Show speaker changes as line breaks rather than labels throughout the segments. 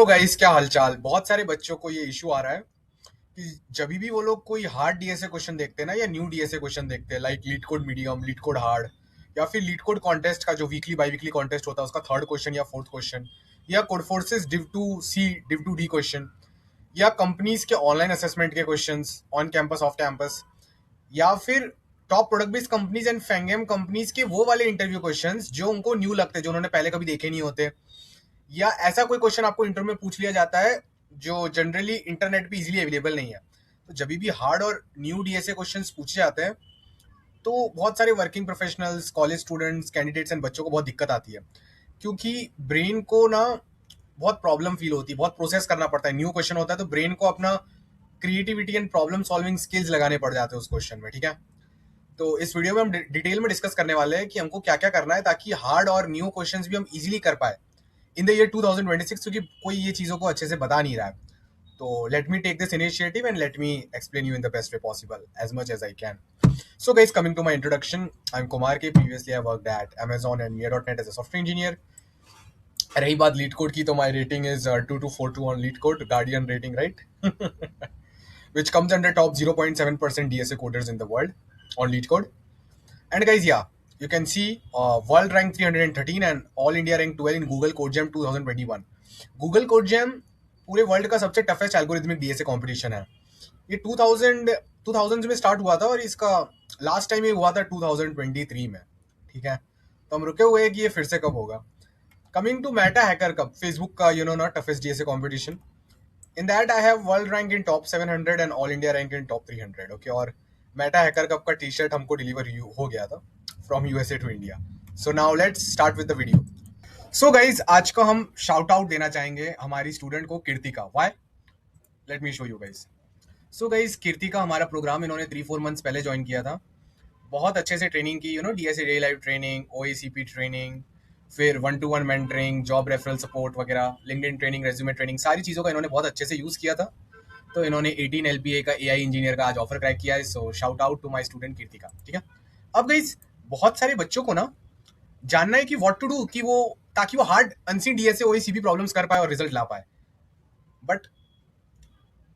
तो गाइस क्या हालचाल। बहुत सारे बच्चों को ये इशू आ रहा है कि जब भी वो लोग कोई हार्ड डीएसए क्वेश्चन देखते हैं ना, या न्यू डीएसए क्वेश्चन देखते हैं, like leet code medium, leet code hard, या फिर लीड कोड कॉन्टेस्ट का जो वीकली बाई वीकली कॉन्टेस्ट होता है उसका थर्ड क्वेश्चन या फोर्थ क्वेश्चन, या Codeforces div two C div two D question, या कंपनीज के ऑनलाइन असेसमेंट के question on campus off campus, या फिर top product based companies and FAANGM companies के वो वाले इंटरव्यू क्वेश्चंस जो उनको न्यू लगते हैं, जो उन्होंने पहले कभी देखे नहीं होते, या ऐसा कोई क्वेश्चन आपको इंटरव्यू में पूछ लिया जाता है जो जनरली इंटरनेट पे इजीली अवेलेबल नहीं है। तो जब भी हार्ड और न्यू डीएसए क्वेश्चंस पूछे जाते हैं तो बहुत सारे working professionals, college students, candidates and बच्चों को बहुत दिक्कत आती है, क्योंकि ब्रेन को ना बहुत प्रॉब्लम फील होती है, बहुत प्रोसेस करना पड़ता है। न्यू क्वेश्चन होता है तो ब्रेन को अपना creativity and problem solving skills लगाने पड़ जाते हैं उस क्वेश्चन में। ठीक है, तो इस वीडियो में हम डिटेल में डिस्कस करने वाले हैं कि हमको क्या क्या करना है ताकि हार्ड और न्यू क्वेश्चंस भी हम इजीली कर पाए इन द ईयर 2026, क्योंकि कोई ये चीज़ों को अच्छे से बता नहीं रहा है। तो let me take this initiative and let me explain you in the best way possible as much as I can. So guys, coming to my introduction, I'm Kumar K. Previously I worked at Amazon and Mia.net as a software engineer. रही बात leet code की, तो my rating is 2242 on lead code, Guardian rating, right? Which comes under top 0.7% DSA coders in the world on lead code. And guys, yeah, you can see world rank 313 and all India rank 12 in Google Code Jam 2021. Google Code Jam पूरे world का सबसे toughest algorithmic DSA competition है। ये 2000 में start हुआ था और इसका लास्ट टाइम ये हुआ था 2023 में। ठीक है, तो हम रुके हुए हैं कि ये फिर से कब होगा। Coming to Meta Hacker Cup, Facebook का ना toughest DSA competition, in that I have world rank in top 700 and all India rank in top 300. Okay, और मेटा हैकर कप का टी शर्ट हमको डिलीवर हो गया था from USA to India. So now let's start with the video. So guys, आज को हम shout out देना चाहेंगे हमारी स्टूडेंट को, Kirtika. Why? Let me show you guys. So guys, Kirtika हमारा प्रोग्राम इन्होंने 3-4 मंथ्स पहले ज्वाइन किया था. बहुत अच्छे से ट्रेनिंग की, DSA day live training, OACP training, फिर 1-to-1 mentoring, job referral support वगैरह, लिंक्डइन ट्रेनिंग, रेज्यूमे ट्रेनिंग, सारी चीज़ों का इन्होंने बहुत अच्छे से यूज़ किया था. तो इन्होंने 18 LPA का एआई इंजीनियर का आज ऑफर क्रैक किया है. So shout out to my student Kirtika. ठीक है, अब गाइज बहुत सारे बच्चों को ना जानना है कि व्हाट टू डू, कि वो ताकि वो hard unseen DSA OACP problems कर पाए और रिजल्ट ला पाए. But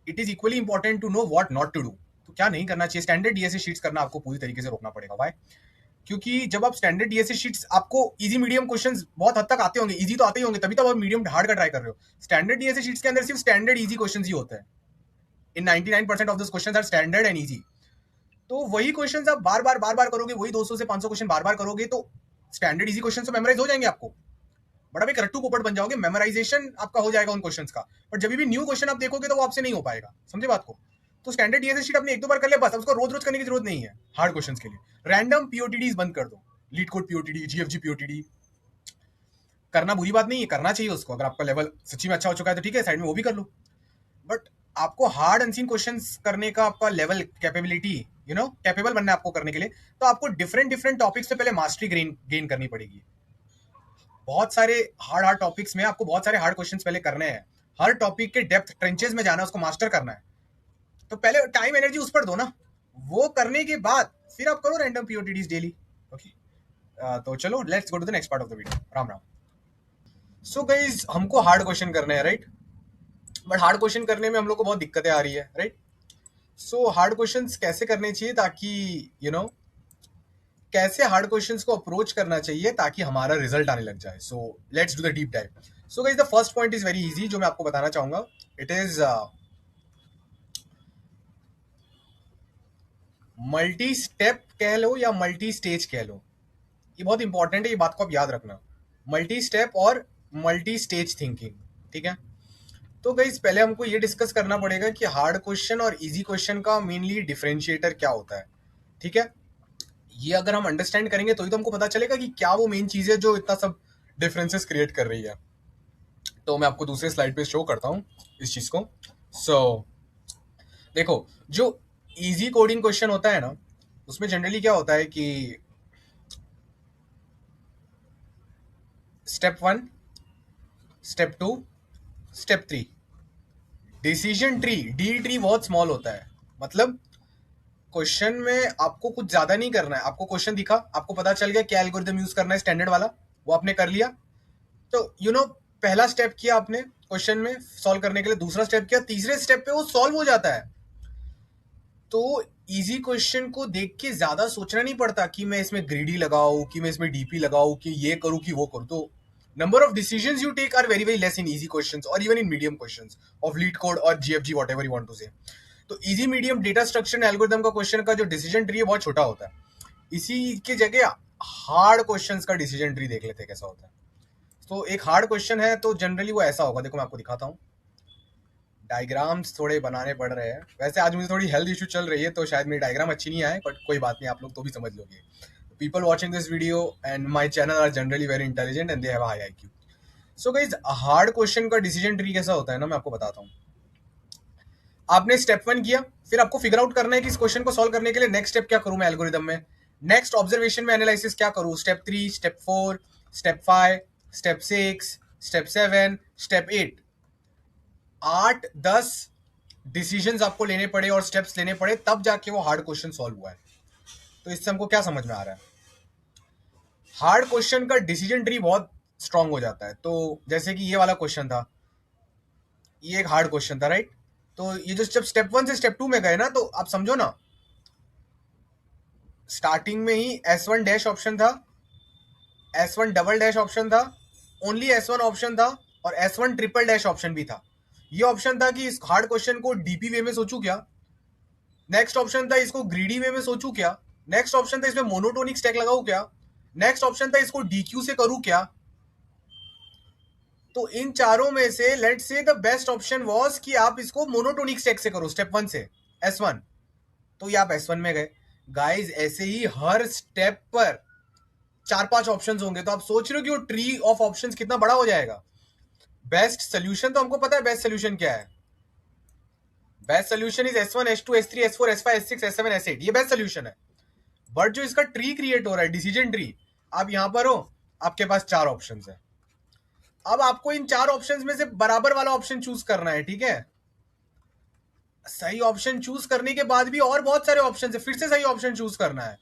it is equally important to know what not to do. तो क्या नहीं करना चाहिए. स्टैंडर्ड डीएसए शीट्स करना आपको पूरी तरीके से रोकना पड़ेगा. व्हाई? क्योंकि जब आप स्टैंडर्ड डीएसए शीट्स, आपको इजी मीडियम क्वेश्चंस बहुत हद तक आते होंगे, इजी तो आते ही होंगे, तभी तो आप मीडियम हार्ड का ट्राई कर रहे हो. स्टैंडर्ड डीएसए शीट्स के अंदर सिर्फ स्टैंडर्ड इजी क्वेश्चंस ही होते हैं. In 99% of this questions are standard and easy. तो वही क्वेश्चंस आप बार बार करोगे, वही 200 से 500 क्वेश्चन बार बार करोगे, तो स्टैंडर्ड इजी क्वेश्चन तो मेमोराइज हो जाएंगे आपको. बड़ा भी रट्टू पोपट बन जाओगे, मेमोराइजेशन आपका हो जाएगा उन क्वेश्चंस का. बट जब भी न्यू क्वेश्चन आप देखोगे तो वो आपसे नहीं हो पाएगा. समझे बात को? तो स्टैंडर्ड डीएसए शीट आपने 1-2 बार कर लिया बस, उसको रोज रोज करने की जरूरत नहीं है. हार्ड क्वेश्चंस के लिए रैंडम पीओटीडीज बंद कर दो. लीड कोड पीओटीडी, जीएफजी पीओटीडी करना बुरी बात नहीं है, करना चाहिए उसको. अगर आपका लेवल सच्ची में अच्छा हो चुका है तो ठीक है, साइड में वो भी कर लो. बट आपको हार्ड अनसीन क्वेश्चंस करने का आपका लेवल, कैपेबिलिटी, कैपेबल बनना है आपको करने के लिए, तो आपको डिफरेंट टॉपिक्स पे पहले मास्टरी गेन करनी पड़ेगी. बहुत सारे हार्ड टॉपिक्स में आपको बहुत सारे हार्ड क्वेश्चंस पहले करने हैं. हर टॉपिक के डेप्थ ट्रेंचेस में जाना है, उसको मास्टर करना है. तो पहले टाइम एनर्जी उस पर दो ना. वो करने के बाद फिर आप करो रैंडम पीओटीडीज डेली. ओके, तो चलो let's go to the next part of the video. Ram Ram. So guys, हमको हार्ड क्वेश्चन करने हैं, राइट? बट हार्ड क्वेश्चन करने में हम लोग को बहुत दिक्कतें आ रही है, राइट? सो हार्ड क्वेश्चंस कैसे करने चाहिए ताकि कैसे हार्ड क्वेश्चंस को अप्रोच करना चाहिए ताकि हमारा रिजल्ट आने लग जाए. So let's do the deep dive. So guys, the first point is very easy जो मैं आपको बताना चाहूंगा. इट इज मल्टी स्टेप कह लो या मल्टी स्टेज कह लो. ये बहुत इंपॉर्टेंट है, ये बात को आप याद रखना. मल्टी स्टेप और मल्टी स्टेज थिंकिंग. ठीक है, तो गाइस पहले हमको ये डिस्कस करना पड़ेगा कि हार्ड क्वेश्चन और इजी क्वेश्चन का मेनली डिफरेंशिएटर क्या होता है. ठीक है, ये अगर हम अंडरस्टैंड करेंगे तो ही तो हमको पता चलेगा कि क्या वो मेन चीज है जो इतना सब डिफरेंसेस क्रिएट कर रही है. तो मैं आपको दूसरे स्लाइड पे शो करता हूँ इस चीज को. सो देखो, जो इजी कोडिंग क्वेश्चन होता है ना, उसमें जनरली क्या होता है कि step 1, step 2, step 3, decision tree, D tree बहुत स्मॉल होता है. मतलब क्वेश्चन में आपको कुछ ज्यादा नहीं करना है. आपको क्वेश्चन दिखा, आपको पता चल गया क्या एल्गोरिथम यूज करना है, स्टैंडर्ड वाला, वो आपने कर लिया. तो पहला स्टेप किया आपने, क्वेश्चन में सॉल्व करने के लिए, दूसरा स्टेप किया, तीसरे स्टेप पे वो सॉल्व हो जाता है। तो इजी क्वेश्चन को देख के ज्यादा सोचना नहीं पड़ता कि मैं इसमें ग्रीडी लगाऊं, कि मैं इसमें डीपी लगाऊं, कि ये करूं कि वो करूं। तो number of decisions you take are very very less in easy questions और even in medium questions of LeetCode और GFG whatever you want to say. तो easy medium data structure and algorithm का question का जो decision tree है बहुत छोटा होता है। इसी की जगह हार्ड क्वेश्चंस का डिसीजन ट्री देख लेते हैं कैसा होता है। तो एक हार्ड क्वेश्चन है तो जनरली वो ऐसा होगा, देखो मैं आपको दिखाता हूँ। डायग्राम्स थोड़े बनाने पड़ रहे हैं, वैसे आज मुझे थोड़ी हेल्थ इशू चल रही है तो शायद मेरी डायग्राम अच्छी नहीं आए, बट कोई बात नहीं, आप लोग तो भी समझ लोगे। People watching this video and my channel are generally very intelligent and they have high IQ। So guys, hard question का डिसीजन ट्री कैसा होता है ना, मैं आपको बताता हूँ। आपने स्टेप 1 किया, फिर आपको फिगर आउट करना है कि इस क्वेश्चन को सॉल्व करने के लिए नेक्स्ट स्टेप क्या करूं मैं एल्गोरिदम में, नेक्स्ट ऑब्जर्वेशन में एनालिसिस क्या करूं, step 3, step 4, step 5, step 6, step 7, step 8, 8-10 decisions आपको लेने पड़े और स्टेप्स लेने पड़े, तब जाके वो हार्ड क्वेश्चन सॉल्व हुआ है। तो इससे हमको क्या समझ में आ रहा है, हार्ड क्वेश्चन का डिसीजन ट्री बहुत स्ट्रांग हो जाता है। तो जैसे कि ये वाला क्वेश्चन था, ये एक हार्ड क्वेश्चन था, राइट। तो ये जो जब स्टेप 1 से स्टेप 2 में गए ना, तो आप समझो ना, स्टार्टिंग में ही S1 डैश ऑप्शन था, S1 डबल डैश ऑप्शन था, ओनली S1 ऑप्शन था और S1 ट्रिपल डैश ऑप्शन भी था। ये ऑप्शन था कि इस हार्ड क्वेश्चन को डीपी वे में सोचूं क्या, नेक्स्ट ऑप्शन था इसको ग्रीडी वे में सोचूं क्या, नेक्स्ट ऑप्शन था इसमें मोनोटोनिक स्टैक लगाऊं क्या, नेक्स्ट ऑप्शन था इसको डीक्यू से करूं क्या। तो इन चारों में से let's say the best option was कि आप इसको मोनोटोनिक स्टैक से करो, स्टेप 1 से S1। तो ये आप S1 में गए। गाइस, ऐसे ही हर स्टेप पर 4-5 ऑप्शंस होंगे, तो आप सोच रहे हो कि वो ट्री ऑफ ऑप्शंस कितना बड़ा हो जाएगा। बेस्ट सोल्यूशन तो हमको पता है, बेस्ट सोल्यूशन क्या है। Best solution is S1, S2, S3, S4, S5, S6, S7, S8, ये बेस्ट सोल्यूशन है। बट जो इसका ट्री क्रिएट हो रहा है, डिसीजन ट्री, आप यहां पर हो, आपके पास 4 ऑप्शंस है। अब आपको इन 4 ऑप्शंस में से बराबर वाला ऑप्शन चूज करना है, ठीक है। सही ऑप्शन चूज करने के बाद भी और बहुत सारे ऑप्शन है, फिर से सही ऑप्शन चूज करना है,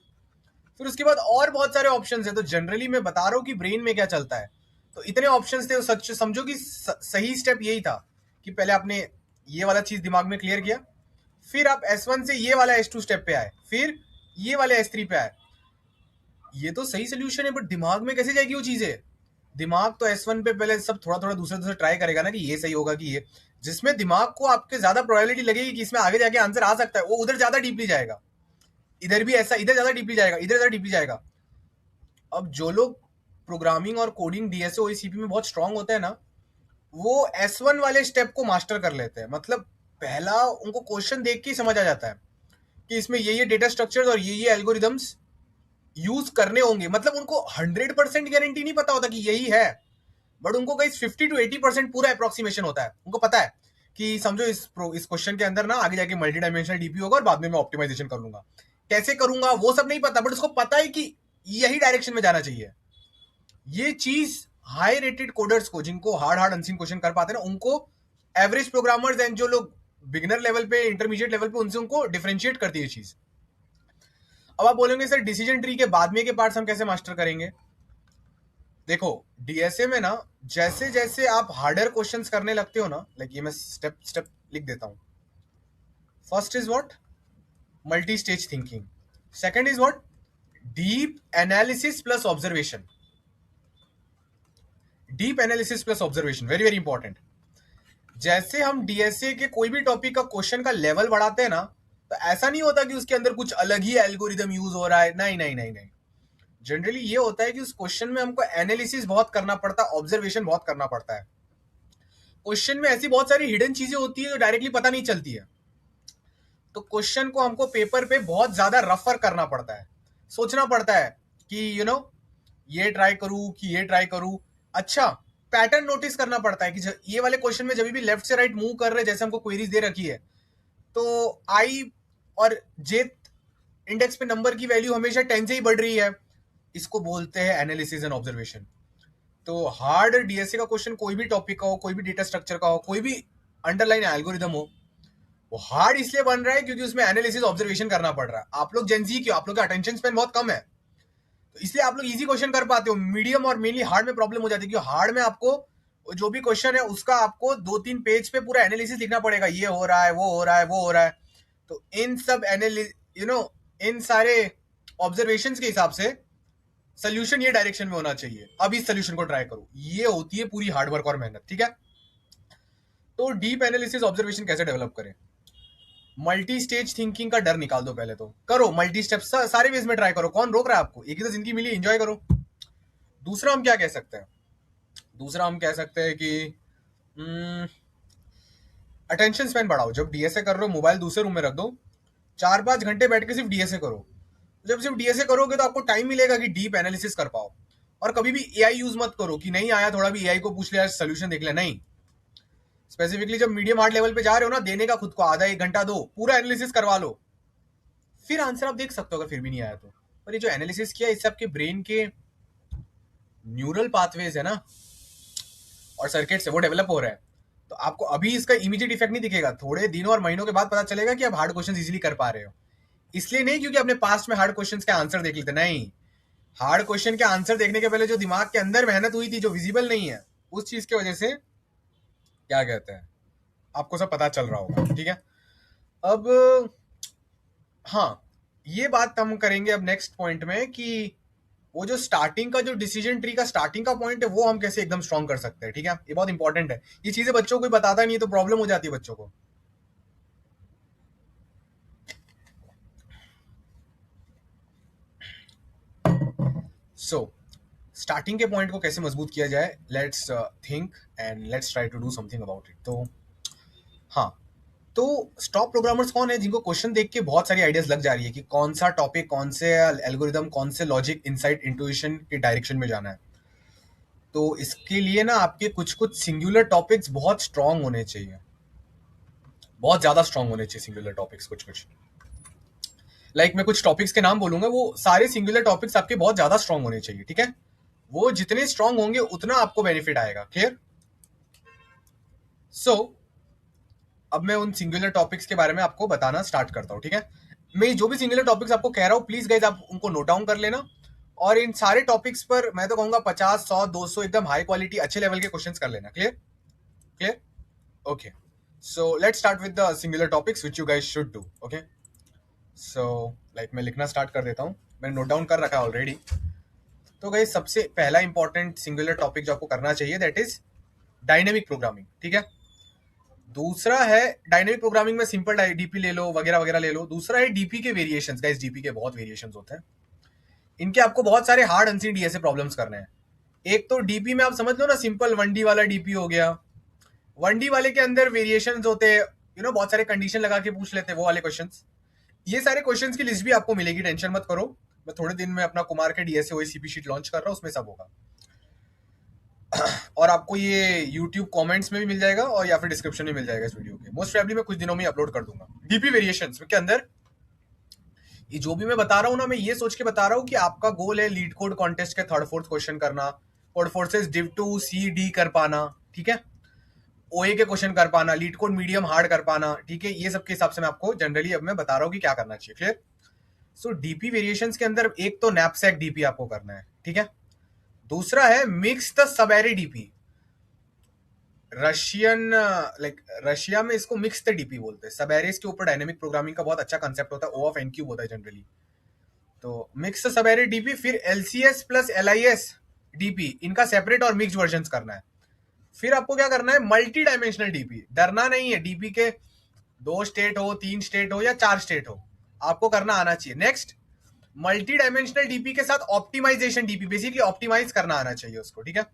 फिर उसके बाद और बहुत सारे ऑप्शंस है। तो जनरली मैं बता रहा हूं कि ब्रेन में क्या चलता है। तो इतने ऑप्शंस थे, सच समझो कि सही स्टेप यही था कि पहले आपने ये वाला चीज दिमाग में क्लियर किया, फिर आप S1 से ये वाला S2 स्टेप पे आए, फिर ये वाले S3 पे आए। ये तो सही सोल्यूशन है, बट दिमाग में कैसे जाएगी वो चीजें। दिमाग तो S1 पे पहले सब थोड़ा थोड़ा दूसरे ट्राई करेगा ना, कि ये सही होगा कि ये, जिसमें दिमाग को आपके ज्यादा प्रोबेबिलिटी लगेगी कि इसमें आगे जाके आंसर आ सकता है, वो उधर ज्यादा डीपली जाएगा। इधर भी ऐसा, इधर ज्यादा डीपली जाएगा, इधर ज्यादा डीपली जाएगा। अब जो लोग प्रोग्रामिंग और कोडिंग DSA OACP में बहुत स्ट्रांग होते हैं ना, वो S1 वाले स्टेप को मास्टर कर लेते हैं। मतलब पहला उनको क्वेश्चन देख के ही समझ आ जाता है कि इसमें ये डेटा स्ट्रक्चर्स और ये एल्गोरिदम्स यूज करने होंगे। मतलब उनको 100% गारंटी नहीं पता होता कि यही है, बट उनको कहीं 50 to 80% पूरा अप्रोक्सीमेशन होता है। उनको पता है कि समझो इस क्वेश्चन के अंदर ना आगे जाके मल्टी डायमेंशनल डीपी होगा और बाद में मैं ऑप्टिमाइजेशन कर लूंगा। कैसे करूंगा वो सब नहीं पता, बट उसको पता है कि यही डायरेक्शन में जाना चाहिए। ये चीज हाई रेटेड कोडर्स को, जिनको हार्ड अनसीन क्वेश्चन कर पाते हैं ना, उनको एवरेज प्रोग्रामर्स एंड जो लोग बिगिनर लेवल पे, इंटरमीडिएट लेवल पे, उनसे उनको डिफरेंशिएट करती है चीज। अब आप बोलेंगे सर डिसीजन ट्री के बाद में के पार्ट्स हम कैसे मास्टर करेंगे। देखो DSA में ना, जैसे जैसे आप हार्डर क्वेश्चंस करने लगते हो ना, लाइक ये मैं स्टेप स्टेप लिख देता हूं। First is what, multi stage thinking. Second is what, deep analysis plus observation. Deep analysis plus observation very very important. जैसे हम DSA के कोई भी टॉपिक का क्वेश्चन का लेवल बढ़ाते हैं ना, तो ऐसा नहीं होता कि उसके अंदर कुछ अलग ही एल्गोरिदम यूज हो रहा है। नहीं नहीं नहीं नहीं, जनरली ये होता है कि उस क्वेश्चन में हमको एनालिसिस बहुत करना पड़ता है, ऑब्जर्वेशन बहुत करना पड़ता है। क्वेश्चन में ऐसी बहुत सारी हिडन चीजें होती है जो डायरेक्टली पता नहीं चलती है। तो क्वेश्चन को हमको पेपर पे बहुत ज्यादा रफर करना पड़ता है, सोचना पड़ता है कि ये ट्राई करूं कि ये ट्राई करूं। अच्छा, पैटर्न नोटिस करना पड़ता है कि ये वाले क्वेश्चन में जब भी लेफ्ट से राइट मूव कर रहे हैं, जैसे हमको क्वेरीज दे रखी है, तो I और J इंडेक्स पे नंबर की वैल्यू हमेशा 10 से ही बढ़ रही है। इसको बोलते हैं एनालिसिस एंड ऑब्जर्वेशन। तो हार्ड DSA का क्वेश्चन कोई भी टॉपिक का हो, कोई भी डेटा स्ट्रक्चर का हो, कोई भी अंडरलाइन एल्गोरिदम हो, वो हार्ड इसलिए बन रहा है क्योंकि उसमें एनालिसिस ऑब्जर्वेशन करना पड़ रहा है। आप लोग जेन जी क्यों, आप लोग का अटेंशन स्पैन बहुत कम है, तो इसलिए आप लोग इजी क्वेश्चन कर पाते हो। मीडियम और मेनली हार्ड में प्रॉब्लम हो जाती है, क्योंकि हार्ड में आपको जो भी क्वेश्चन है उसका आपको 2-3 पेज पे पूरा एनालिसिस लिखना पड़ेगा, ये हो रहा है, वो हो रहा है, वो हो रहा है। तो इन सब इन सारे ऑब्जर्वेशंस के हिसाब से सोल्यूशन ये डायरेक्शन में होना चाहिए, अब इस सोल्यूशन को ट्राई करो। ये होती है पूरी हार्डवर्क और मेहनत, ठीक है। तो डीप एनालिसिस ऑब्जर्वेशन कैसे डेवलप करें? मल्टी स्टेज थिंकिंग का डर निकाल दो, पहले तो करो मल्टी स्टेप, सारे वेज में ट्राई करो, कौन रोक रहा है आपको? एक ही तो जिंदगी मिली, एंजॉय करो। दूसरा हम क्या कह सकते हैं? दूसरा हम कह सकते हैं कि अटेंशन स्पैन बढ़ाओ। जब डीएसए कर रहे हो, मोबाइल दूसरे रूम में रख दो, 4-5 घंटे बैठ के सिर्फ डीएसए करो। जब सिर्फ डीएसए करोगे तो आपको टाइम मिलेगा कि डीप एनालिसिस कर पाओ। और कभी भी एआई यूज मत करो कि नहीं आया थोड़ा भी एआई को पूछ लिया, सोल्यूशन देख लिया, नहीं। स्पेसिफिकली जब मीडियम हार्ड लेवल पे जा रहे हो ना, देने का खुद को आधा 1 घंटा दो, पूरा एनालिसिस करवा लो, फिर आंसर आप देख सकते हो अगर फिर भी नहीं आया तो। पर ये जो एनालिसिस किया, इससे आपके ब्रेन के न्यूरल पाथवेज है ना और सर्किट्स है, वो डेवलप हो रहा है। तो आपको अभी इसका इमीडिएट इफेक्ट नहीं दिखेगा, थोड़े दिनों और महीनों के बाद पता चलेगा कि आप हार्ड क्वेश्चन इजीली कर पा रहे हो। इसलिए नहीं क्योंकि आपने पास्ट में हार्ड क्वेश्चन के आंसर देख लेते, नहीं। हार्ड क्वेश्चन के आंसर देखने के पहले जो दिमाग के अंदर मेहनत हुई थी, जो विजिबल नहीं है, उस चीज की वजह से क्या कहते हैं, आपको सब पता चल रहा होगा, ठीक है। अब हाँ, ये बात हम करेंगे अब नेक्स्ट पॉइंट में कि वो जो स्टार्टिंग का जो डिसीजन ट्री का स्टार्टिंग का पॉइंट है, वो हम कैसे एकदम स्ट्रॉन्ग कर सकते हैं, ठीक है। ये बहुत इंपॉर्टेंट है, ये चीजें बच्चों को बताता नहीं है तो प्रॉब्लम हो जाती है बच्चों को। सो स्टार्टिंग के पॉइंट को कैसे मजबूत किया जाए, let's think and let's try to do something about it. तो हाँ, तो स्टॉप प्रोग्रामर्स कौन है जिनको क्वेश्चन देख के बहुत सारी आइडियाज लग जा रही है कि कौन सा टॉपिक, कौन से एल्गोरिदम, कौन से लॉजिक, इनसाइट, इंट्यूशन के डायरेक्शन में जाना है। तो इसके लिए ना आपके कुछ कुछ सिंगुलर टॉपिक्स बहुत स्ट्रांग होने चाहिए, बहुत ज्यादा स्ट्रांग होने चाहिए सिंगुलर टॉपिक्स कुछ कुछ। मैं कुछ टॉपिक्स के नाम बोलूंगा, वो सारे सिंगुलर टॉपिक्स आपके बहुत ज्यादा स्ट्रांग होने चाहिए, ठीक है। वो जितने स्ट्रांग होंगे उतना आपको बेनिफिट आएगा, क्लियर। सो अब मैं उन सिंगुलर टॉपिक्स के बारे में आपको बताना स्टार्ट करता हूँ, ठीक है। मैं जो भी सिंगुलर टॉपिक्स आपको कह रहा हूँ, प्लीज गाइज आप उनको नोट डाउन कर लेना। और इन सारे टॉपिक्स पर मैं तो कहूंगा 50, 100, 200 एकदम हाई क्वालिटी अच्छे लेवल के क्वेश्चंस कर लेना, clear clear. Okay, so let's start with the singular topics which you guys should do. Okay, so मैं लिखना स्टार्ट कर देता हूँ, मैंने नोट डाउन कर रखा है ऑलरेडी। तो गाइस सबसे पहला इंपॉर्टेंट सिंगुलर टॉपिक जो आपको करना चाहिए, दैट इज डायनेमिक प्रोग्रामिंग, ठीक है। दूसरा है डायनेमिक प्रोग्रामिंग में सिंपल डीपी ले लो, वगैरह वगैरह ले लो। दूसरा है डीपी के वेरिएशंस, गाइस डीपी के बहुत वेरिएशंस होते हैं, इनके आपको बहुत सारे हार्ड अनसीन डीएसए प्रॉब्लम्स करने हैं। एक तो डीपी में आप समझ लो ना, सिंपल 1D वाला डीपी हो गया। 1D वाले के अंदर वेरिएशंस होते हैं, बहुत सारे कंडीशन लगा के पूछ लेते हैं, वो वाले क्वेश्चंस। ये सारे क्वेश्चंस की लिस्ट भी आपको मिलेगी, टेंशन मत करो। मैं थोड़े दिन में अपना कुमार के डीएसए ओसीपी शीट लॉन्च कर रहा हूँ, उसमें सब होगा। और आपको ये YouTube कमेंट्स में भी मिल जाएगा और या फिर डिस्क्रिप्शन में मिल जाएगा इस वीडियो के। मोस्ट प्रोबेबली मैं कुछ दिनों में अपलोड कर दूंगा। डीपी वेरिएशंस के अंदर ये जो भी मैं बता रहा हूँ ना, मैं ये सोच के बता रहा हूँ कि आपका गोल है लीड कोड कॉन्टेस्ट के 3rd 4th क्वेश्चन करना, code forces div 2 C D कर पाना, ठीक है। ओए के क्वेश्चन कर पाना, लीड कोड मीडियम हार्ड कर पाना, ठीक है। ये सब के हिसाब से मैं आपको जनरली अब मैं बता रहा हूँ कि क्या करना चाहिए, क्लियर। सो डीपी वेरिएशंस के अंदर एक तो नैपसैक डीपी आपको करना है, ठीक है। दूसरा है mix the subarray DP. Russian Russia में इसको मिक्स द डीपी बोलते हैं। सबएरेस के ऊपर डायनेमिक प्रोग्रामिंग का बहुत अच्छा कंसेप्ट होता है, ओ ऑफ एन क्यूब होता है जनरली। तो मिक्स सबएरे डीपी, फिर एलसीएस प्लस एलआईएस डीपी, इनका सेपरेट और मिक्स वर्जन करना है। फिर आपको क्या करना है, मल्टी डायमेंशनल डीपी। डरना नहीं है, डीपी के 2 स्टेट हो, 3 स्टेट हो या 4 स्टेट हो, आपको करना आना चाहिए। नेक्स्ट, मल्टी डायमेंशनल डीपी के साथ ऑप्टिमाइजेशन डीपी, बेसिकली ऑप्टिमाइज करना आना चाहिए उसको, ठीक है।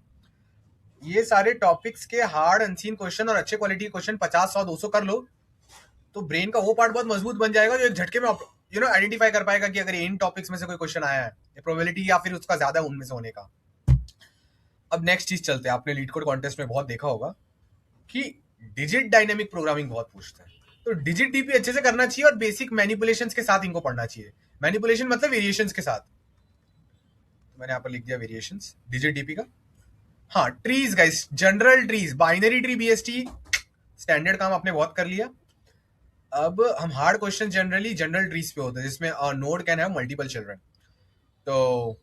ये सारे टॉपिक्स के हार्ड अनसीन क्वेश्चन और अच्छे क्वालिटी क्वेश्चन 50, 100, 200 कर लो, तो ब्रेन का वो पार्ट बहुत मजबूत बन जाएगा जो एक झटके में आइडेंटिफाई कर पाएगा कि अगर इन टॉपिक्स में से कोई क्वेश्चन आया है, प्रोबेबिलिटी या फिर उसका ज्यादा उनमें से होने का। अब नेक्स्ट चीज चलते हैं, आपने लीड कोड कॉन्टेस्ट में बहुत देखा होगा कि डिजिट डायनेमिक प्रोग्रामिंग बहुत पूछते हैं। तो डिजिट डीपी अच्छे से करना चाहिए और बेसिक मैनिपुलेशंस के साथ इनको पढ़ना चाहिए। मैनिपुलेशन मतलब वेरिएशंस के साथ। तो मैंने यहाँ पर लिख दिया वेरिएशंस डिजिट डीपी का। हाँ, trees guys, general trees, binary tree, BST, standard काम आपने बहुत कर लिया। अब हम hard question generally general trees पे होते हैं, जिसमें node can have multiple children. तो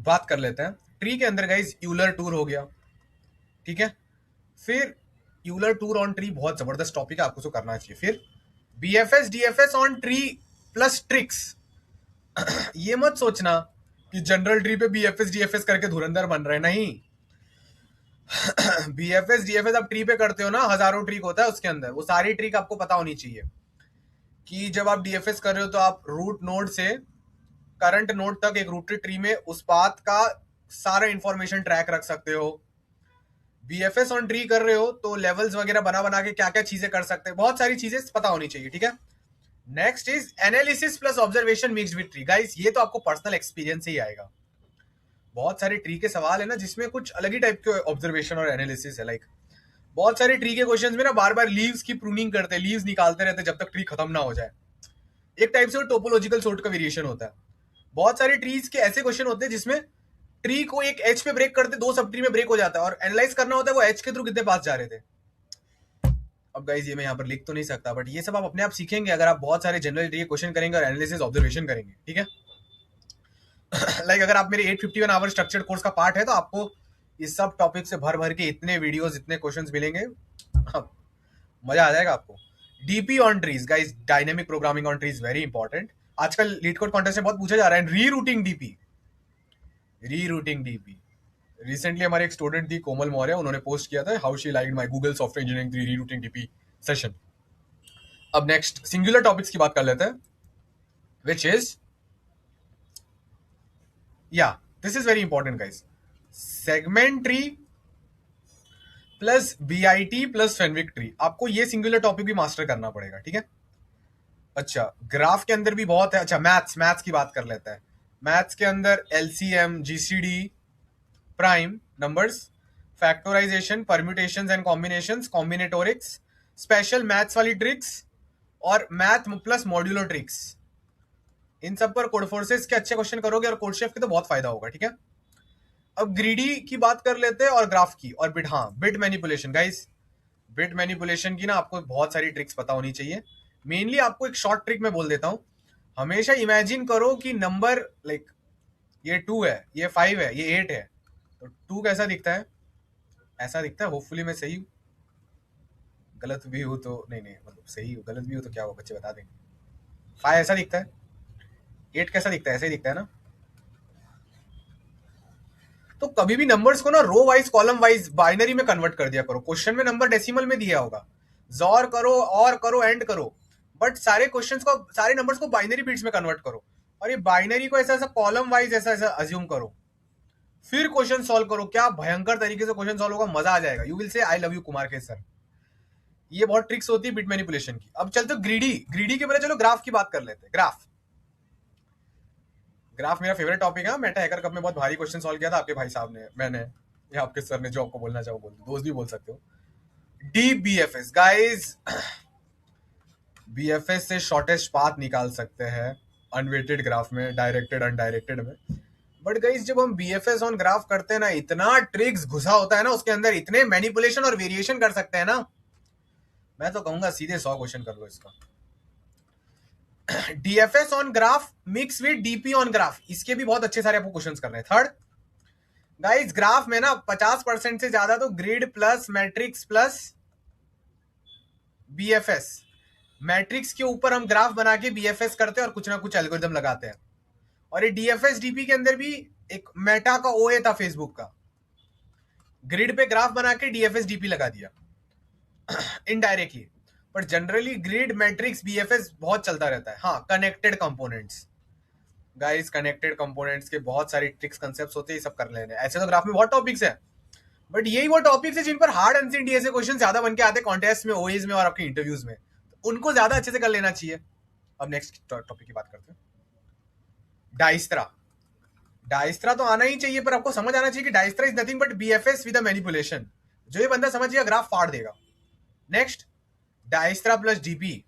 बात कर लेते हैं। ट्री के अंदर गाइस यूलर टूर हो गया, ठीक है। फिर यूलर टूर ऑन ट्री बहुत जबरदस्त टॉपिक है, आपको उसको करना चाहिए। फिर BFS DFS on tree plus tricks. ये मत सोचना कि जनरल ट्री पे बीएफएस डीएफएस करके धुरंधर बन रहे, नहीं। बीएफएस डीएफएस आप ट्री पे करते हो ना, हजारों ट्रिक होता है उसके अंदर, वो सारी ट्रिक आपको पता होनी चाहिए कि जब आप डीएफएस कर रहे हो तो आप रूट नोड से करंट नोड तक एक रूटेड ट्री में उस पाथ का सारा इंफॉर्मेशन ट्रैक रख सकते हो। बीएफएस ऑन ट्री कर रहे हो तो लेवल्स वगैरह बना बना के क्या क्या चीजें कर सकते हैं, बहुत सारी चीजें पता होनी चाहिए, ठीक है। Next is analysis plus observation mixed with tree. Guys ये तो आपको पर्सनल एक्सपीरियंस से ही आएगा। बहुत सारे ट्री के सवाल है ना जिसमें कुछ अलग ही टाइप के ऑब्जर्वेशन और एनालिसिस है। लाइक बहुत सारे ट्री के क्वेश्चंस में ना बार बार लीव्स की प्रूनिंग करते हैं, लीव्स निकालते रहते हैं जब तक ट्री खत्म ना हो जाए। एक टाइप से टोपोलॉजिकल सोर्ट का वेरिएशन होता है। बहुत सारे ट्रीज के ऐसे क्वेश्चन होते हैं जिसमें ट्री को एक एज पे ब्रेक करते, दो सब ट्री में ब्रेक हो जाता है और एनालाइज करना होता है वो एज के थ्रू कितने पास जा रहे थे। अब गाइस ये मैं यहाँ पर लिख तो नहीं सकता, बट ये सब आप अपने आप सीखेंगे अगर आप बहुत सारे जनरल ट्री क्वेश्चन करेंगे और एनालिसिस ऑब्जर्वेशन करेंगे, ठीक है। लाइक अगर आप मेरे 851 आवर स्ट्रक्चर्ड कोर्स का पार्ट है तो आपको इस सब टॉपिक से भर भर के इतने वीडियोस, इतने क्वेश्चंस मिलेंगे, मजा आ जाएगा आपको। DP on trees guys, dynamic programming on trees very important. आजकल लीड कोड कॉन्टेस्ट में बहुत पूछा जा रहा है rerouting DP. Rerouting DP recently हमारे एक स्टूडेंट थी कोमल मौर्य, उन्होंने पोस्ट किया था how she liked my Google software engineering rerouting DP session. अब नेक्स्ट सिंगुलर टॉपिक्स की बात कर लेते हैं, which is this is very important guys, segment tree plus BIT plus Fenwick tree. आपको ये सिंगुलर टॉपिक भी मास्टर करना पड़ेगा, ठीक है। अच्छा ग्राफ के अंदर भी बहुत है। अच्छा मैथ्स की बात कर लेते हैं। मैथ्स के अंदर LCM, GCD, prime numbers, factorisation, permutations and combinations, combinatorics, special maths वाली ट्रिक्स और मैथ प्लस मॉड्यूलर ट्रिक्स। इन सब पर कोड फोर्सेस के अच्छे क्वेश्चन करोगे और कोड शेफ के तो बहुत फायदा होगा, ठीक है। अब ग्रीडी की बात कर लेते हैं और ग्राफ की और बिट। हाँ bit manipulation guys, bit manipulation की ना आपको बहुत सारी ट्रिक्स पता होनी चाहिए। मेनली आपको एक शॉर्ट ट्रिक में बोल देता हूं, हमेशा इमेजिन करो कि नंबर लाइक ये 2 है, ये 5 है, ये 8 है, तो 2 कैसा दिखता है? ऐसा दिखता है। होपफुली मैं सही हूँ, गलत भी हूँ तो नहीं मतलब सही हूँ, गलत भी हूँ तो क्या हुआ बच्चे बता देंगे। 5 ऐसा दिखता है, 8 कैसा दिखता है? ऐसा ही दिखता है ना। तो कभी भी नंबर्स को ना row wise column wise binary में कन्वर्ट कर दिया करो। क्वेश्चन में नंबर डेसिमल में दिया होगा, जॉर करो और करो एंड करो, बट सारे क्वेश्चंस को, सारे नंबर्स को बाइनरी बिट्स में कन्वर्ट करो और ये बाइनरी को ऐसा ऐसा कॉलम वाइज ऐसा ऐसा अज्यूम करो, फिर क्वेश्चन सॉल्व करो। क्या भयंकर तरीके से क्वेश्चन सॉल्व होगा, मजा आ जाएगा। You will say I love you Kumar के सर। ये बहुत ट्रिक्स होती है बिट मैनिपुलेशन की। अब चलते ग्रीडी के पहले चलो ग्राफ की बात कर लेते हैं। ग्राफ मेरा फेवरेट टॉपिक है। मेटा हैकर कप में बहुत भारी क्वेश्चन सॉल्व किया था आपके भाई साहब ने, मैंने या आपके सर ने, जो आपको बोलना चाहो बोल दो, दोस्त भी बोल सकते हो। डीबीएफएस गाइस, बीएफएस से शॉर्टेस्ट पाथ निकाल सकते हैं अनवेटेड ग्राफ में, डायरेक्टेड अनडायरेक्टेड में। बट गाइस जब हम बीएफएस ऑन ग्राफ करते हैं ना, इतना ट्रिक्स घुसा होता है ना उसके अंदर, इतने मैनिपुलेशन और वेरिएशन कर सकते हैं ना, मैं तो कहूंगा सीधे 100 क्वेश्चन कर लो इसका। DFS on graph mix with DP on graph, इसके भी बहुत अच्छे सारे आपको क्वेश्चंस करने हैं। थर्ड गाइस, ग्राफ में ना 50% से ज्यादा तो grid plus matrix plus BFS, matrix के ऊपर हम ग्राफ बना के बीएफएस करते हैं और कुछ ना कुछ एल्गोरिथम लगाते हैं। और ये डीएफएस डीपी के अंदर भी एक मेटा का ओए था फेसबुक का, ग्रिड पे ग्राफ बना के डीएफएस डीपी लगा दिया इनडायरेक्टली। पर जनरली ग्रिड मैट्रिक्स बीएफएस बहुत चलता रहता है। हाँ connected components guys, connected components के बहुत सारे ट्रिक्स कंसेप्ट्स होते हैं, ये सब कर लेने। ऐसे तो ग्राफ में बहुत टॉपिक्स है, बट यही वो टॉपिक्स है जिन पर हार्ड अनसीन डीएसए क्वेश्चन ज्यादा बन के आते हैं कॉन्टेस्ट में, ओएज में और आपके इंटरव्यूज में, तो उनको ज्यादा अच्छे से कर लेना चाहिए। अब नेक्स्ट टॉपिक की बात करते हैं, डाइस्त्रा। डाइस्त्रा तो आना ही चाहिए, पर आपको समझ आना चाहिए कि Dijkstra is nothing but BFS with a manipulation. जो ये बंदा समझ गया ग्राफ फाड़ देगा। Next Dijkstra plus DP.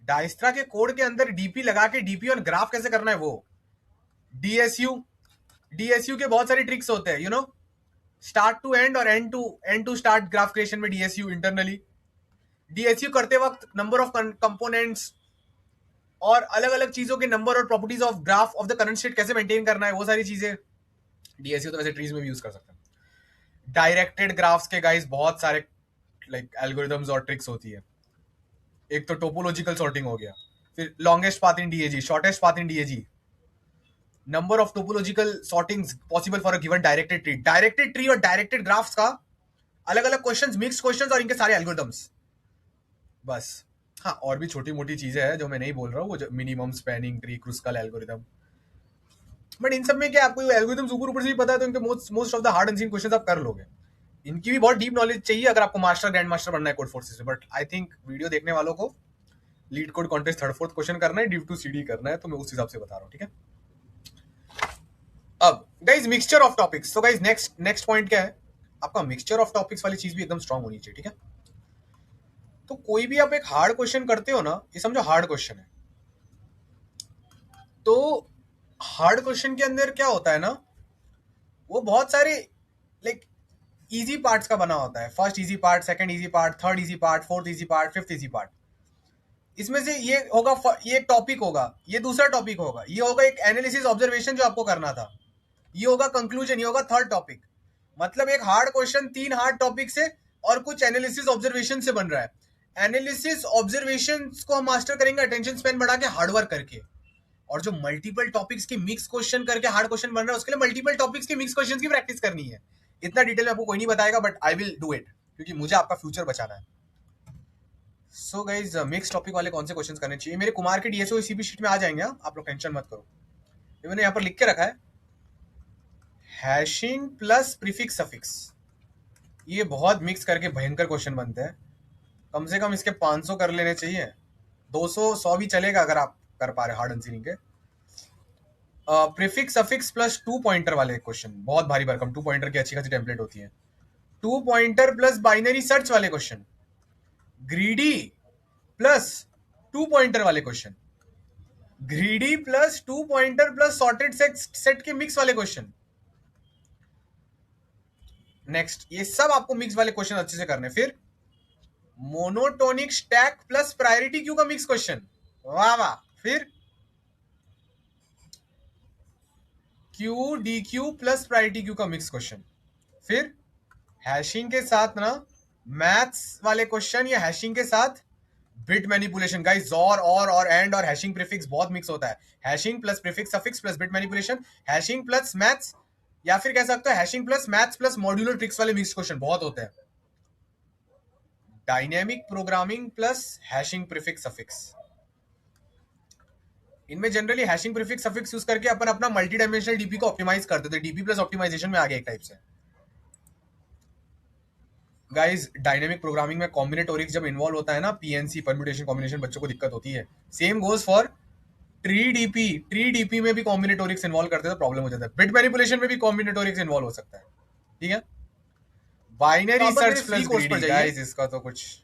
Dijkstra के कोड के अंदर डीपी लगा के डीपी और ग्राफ कैसे करना है वो। डीएसयू के बहुत सारे ट्रिक्स होते हैं, you know, start to end और end to start graph creation में डीएसयू इंटरनली। डीएसयू करते वक्त नंबर ऑफ कंपोनेंट्स और अलग अलग चीजों के नंबर और properties of graph of the current state कैसे मेंटेन करना है, वो सारी चीजें। डीएसयू तो वैसे ट्रीज में भी यूज कर सकते हैं। डायरेक्टेड ग्राफ्स के गाइस बहुत सारे लाइक एल्गोरिथम्स और ट्रिक्स होती है। एक तो टोपोलॉजिकल सॉर्टिंग हो गया, फिर longest path in DAG, shortest path in DAG, number of topological sortings possible for a given directed tree. Directed tree और डायरेक्टेड ग्राफ्स का अलग अलग क्वेश्चंस, मिक्स क्वेश्चंस और इनके सारे एल्गोरिथम्स। बस हाँ, और भी छोटी मोटी चीजें हैं जो मैं नहीं बोल रहा हूँ, वो minimum spanning tree, Kruskal algorithm. But in सब में क्या आपको एल्गोरिथम्स ऊपर ऊपर से भी पता है तो इनके most of the hard and seen questions आप कर लोगे। इनकी भी बहुत डीप नॉलेज चाहिए अगर आपको मास्टर ग्रैंड मास्टर बनना है कोड फोर्सेस में। बट आई थिंक वीडियो देखने वालों को leet code contest third fourth question करना है, ड्यू टू सीडी करना है, तो मैं उस हिसाब से बता रहा हूँ, ठीक है। अब गाइज मिक्सचर ऑफ टॉपिक्स, तो गाइज नेक्स्ट पॉइंट क्या है, आपका मिक्सचर ऑफ टॉपिक्स वाली चीज भी एकदम स्ट्रांग होनी चाहिए, ठीक है। तो कोई भी आप एक हार्ड क्वेश्चन करते हो ना, ये समझो हार्ड क्वेश्चन है, तो हार्ड क्वेश्चन के अंदर क्या होता है ना, वो बहुत सारे लाइक इजी पार्ट्स का बना होता है। First easy part, second easy part, third easy part, fourth easy part, fifth easy part. इसमें से ये होगा, ये एक टॉपिक होगा, ये दूसरा टॉपिक होगा, ये होगा एक एनालिसिस ऑब्जर्वेशन जो आपको करना था, ये होगा कंक्लूजन, ये होगा थर्ड टॉपिक। मतलब एक हार्ड क्वेश्चन 3 हार्ड टॉपिक से और कुछ एनालिसिस ऑब्जर्वेशन से बन रहा है। एनालिसिस ऑब्जर्वेशन को हम मास्टर करेंगे अटेंशन स्पैन बढ़ा के, हार्डवर्क करके। और जो मल्टीपल टॉपिक्स के मिक्स क्वेश्चन करके हार्ड क्वेश्चन बन रहा है, उसके लिए मल्टीपल टॉपिक्स के मिक्स क्वेश्चन की प्रैक्टिस करनी है। इतना डिटेल में आपको कोई नहीं बताएगा, but I will do it, क्योंकि मुझे आपका फ्यूचर बचाना है। सो गाइज मिक्स टॉपिक वाले कौन से क्वेश्चन करने चाहिए, मेरे कुमार के डीएसओ इसी भी शीट में आ जाएंगे, आप लोग टेंशन मत करो। ये मैंने यहाँ पर लिख के रखा है, हैशिंग प्लस प्रीफिक्स सफिक्स। ये बहुत मिक्स करके भयंकर क्वेश्चन बनते हैं। कम से कम इसके 500 कर लेने चाहिए, 200 100 भी चलेगा अगर आप कर पा रहे हार्ड आंसरिंग के। प्रीफिक्स सफिक्स प्लस 2 पॉइंटर वाले क्वेश्चन बहुत भारी भरकम, 2 पॉइंटर की अच्छी खासी टेम्पलेट होती है। 2 पॉइंटर प्लस बाइनरी सर्च वाले क्वेश्चन, ग्रीडी प्लस 2 पॉइंटर वाले question, greedy plus 2 pointer plus sorted set के मिक्स वाले क्वेश्चन। नेक्स्ट, ये सब आपको मिक्स वाले क्वेश्चन अच्छे से करने। फिर monotonic stack plus priority queue का मिक्स क्वेश्चन, वाह वाह। फिर Q D Q plus priority queue का मिक्स क्वेश्चन। फिर हैशिंग के साथ ना मैथ्स वाले क्वेश्चन, या हैशिंग के साथ बिट मैनिपुलेशन। गाइस और एंड और हैशिंग प्रीफिक्स बहुत मिक्स होता है। Hashing plus prefix suffix plus bit manipulation, hashing plus maths, या फिर कह सकते हो hashing plus maths plus modular tricks वाले मिक्स क्वेश्चन बहुत होते हैं। Dynamic programming plus hashing prefix suffix, इनमें generally hashing prefix suffix use करके अपन अपना मल्टी डायमेंशनल डीपी को ऑप्टिमाइज करते थे। डीपी प्लस ऑप्टिमाइजेशन में आ गया एक टाइप से। गाइस डायनेमिक प्रोग्रामिंग में कॉम्बिनेटोरिक्स जब इन्वॉल्व होता है ना, पीएनसी परम्यूटेशन कॉम्बिनेशन, बच्चों को दिक्कत होती है। Same goes for tree DP में भी कॉम्बिनेटोरिक्स इन्वॉल्व करते तो प्रॉब्लम हो जाता है। बिट मैनिपुलेशन में भी कॉम्बिनेटोरिक्स इन्वॉल्व हो सकता है, ठीक है। Binary search plus greedy, guys इसका तो कुछ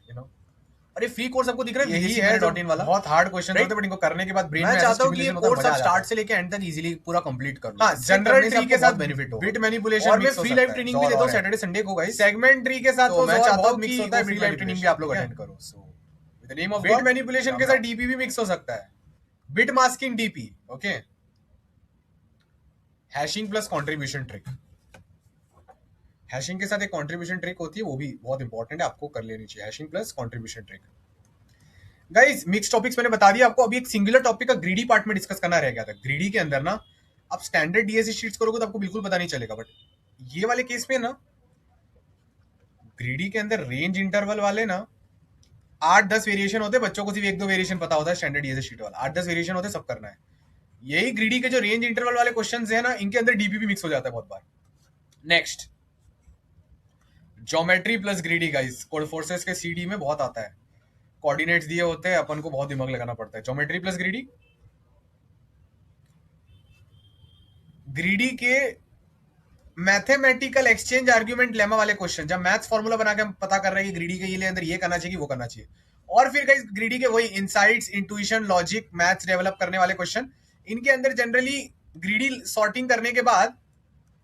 अरे फ्री कोर्स आपको दिख रहा है, यही है .in वाला। बहुत हार्ड क्वेश्चन होते हैं, बट इनको करने के बाद ब्रेन में चाहता हूं कि ये कोर्स आप स्टार्ट से लेके एंड तक इजीली पूरा कंप्लीट कर लो। हां, जनरल ट्री के साथ बेनिफिट हो, बिट मैनिपुलेशन और मैं फ्री लाइव ट्रेनिंग भी देता हूं सैटरडे संडे को गाइस। सेगमेंट ट्री के साथ तो मैं चाहता हूं मिक्स होता है, फ्री लाइव ट्रेनिंग भी आप लोग अटेंड करो। So with the name of bit manipulation के साथ डीपी भी मिक्स हो सकता है, bit masking DP, okay. Hashing plus contribution trick, hashing के साथ एक कंट्रीब्यूशन ट्रिक होती है, वो भी बहुत इंपॉर्टेंट है, आपको कर लेनी चाहिए। Hashing plus contribution trick. Guys mix topics मैंने बता दिया आपको। अभी एक सिंगुलर टॉपिक का ग्रीडी पार्ट में डिस्कस करना रह गया था। ग्रीडी के अंदर ना आप स्टैंडर्ड डीएससी शीट्स करोगे तो आपको बिल्कुल पता नहीं चलेगा, बट ये वाले केस में ना ग्रीडी के अंदर रेंज इंटरवल वाले ना 8-10 वेरिएशन होते हैं। बच्चों को सिर्फ 1-2 वेरिएशन पता होता है स्टैंडर्ड डीएससी शीट वाला, 8-10 वेरिएशन होते हैं, सब करना है। यही ग्रीडी के जो रेंज इंटरवल वाले क्वेश्चंस है ना, इनके अंदर डीपी भी मिक्स हो जाता है बहुत बार। Next, geometry plus greedy. Guys Codeforces के सीडी में बहुत आता है, कोऑर्डिनेट्स दिए होते हैं, अपन को बहुत दिमाग लगाना पड़ता है। ज्योमेट्री प्लस ग्रीडी, ग्रीडी के मैथमेटिकल एक्सचेंज आर्ग्यूमेंट लेमा वाले क्वेश्चन, जब मैथ्स फॉर्मूला बना के हम पता कर रहे हैं कि ग्रीडी के ये अंदर ये करना चाहिए, वो करना चाहिए। और फिर गाइस ग्रीडी के वही insights, intuition, logic, maths develop करने वाले क्वेश्चन, इनके अंदर जनरली ग्रीडी सॉर्टिंग करने के बाद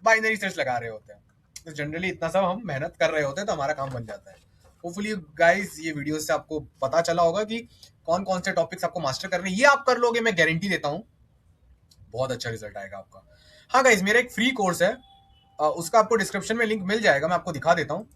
बाइनरी सर्च लगा रहे होते हैं। तो जनरली इतना सब हम मेहनत कर रहे होते हैं, तो हमारा काम बन जाता है। होपफुली गाइस ये वीडियो से आपको पता चला होगा कि कौन कौन से टॉपिक्स आपको मास्टर करने, ये आप कर लोगे, मैं गारंटी देता हूं बहुत अच्छा रिजल्ट आएगा आपका। हाँ गाइस, मेरा एक फ्री कोर्स है उसका आपको डिस्क्रिप्शन में लिंक मिल जाएगा, मैं आपको दिखा देता हूँ।